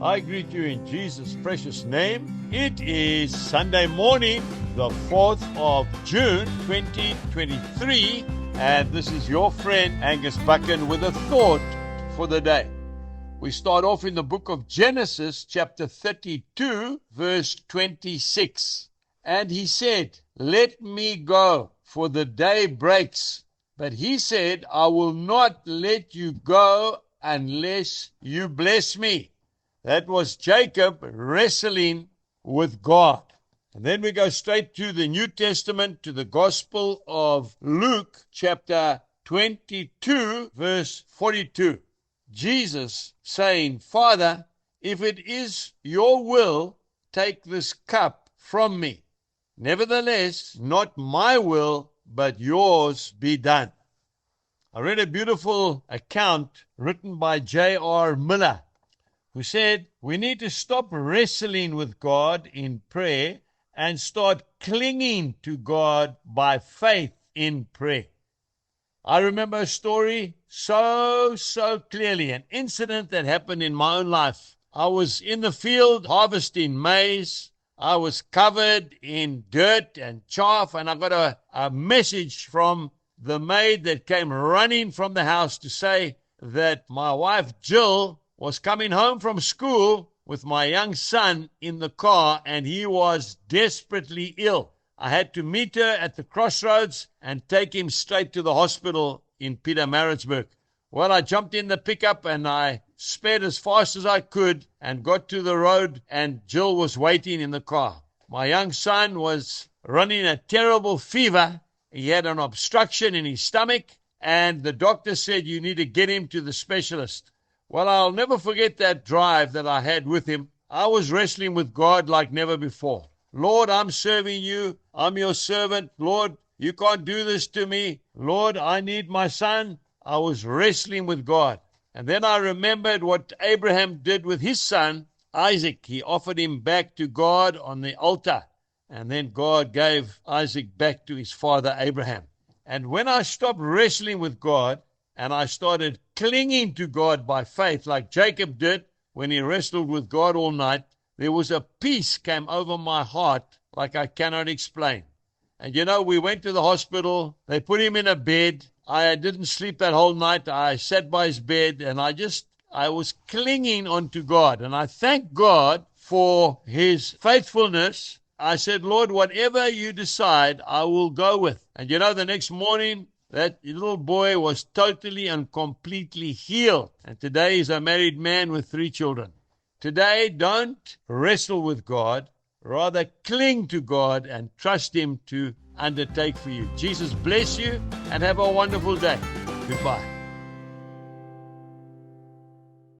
I greet you in Jesus' precious name. It is Sunday morning, the 4th of June, 2023, and this is your friend Angus Buchan with a thought for the day. We start off in the book of Genesis, chapter 32, verse 26. And he said, "Let me go, for the day breaks." But he said, "I will not let you go unless you bless me." That was Jacob wrestling with God. And then we go straight to the New Testament, to the Gospel of Luke, chapter 22, verse 42. Jesus saying, "Father, if it is your will, take this cup from me. Nevertheless, not my will, but yours be done." I read a beautiful account written by J.R. Miller, who said, we need to stop wrestling with God in prayer and start clinging to God by faith in prayer. I remember a story so clearly, an incident that happened in my own life. I was in the field harvesting maize. I was covered in dirt and chaff, and I got a message from the maid that came running from the house to say that my wife Jill was coming home from school with my young son in the car, and he was desperately ill. I had to meet her at the crossroads and take him straight to the hospital in Pietermaritzburg. Well, I jumped in the pickup and I sped as fast as I could and got to the road, and Jill was waiting in the car. My young son was running a terrible fever. He had an obstruction in his stomach, and the doctor said, "You need to get him to the specialist." Well, I'll never forget that drive that I had with him. I was wrestling with God like never before. Lord, I'm serving you. I'm your servant. Lord, you can't do this to me. Lord, I need my son. I was wrestling with God. And then I remembered what Abraham did with his son, Isaac. He offered him back to God on the altar. And then God gave Isaac back to his father Abraham. And when I stopped wrestling with God and I started clinging to God by faith, like Jacob did when he wrestled with God all night, there was a peace came over my heart like I cannot explain. And you know, we went to the hospital. They put him in a bed. I didn't sleep that whole night. I sat by his bed and I was clinging onto God. And I thank God for his faithfulness. I said, "Lord, whatever you decide, I will go with." And you know, the next morning, that little boy was totally and completely healed. And today he's a married man with 3 children. Today, don't wrestle with God. Rather, cling to God and trust Him to undertake for you. Jesus bless you and have a wonderful day. Goodbye.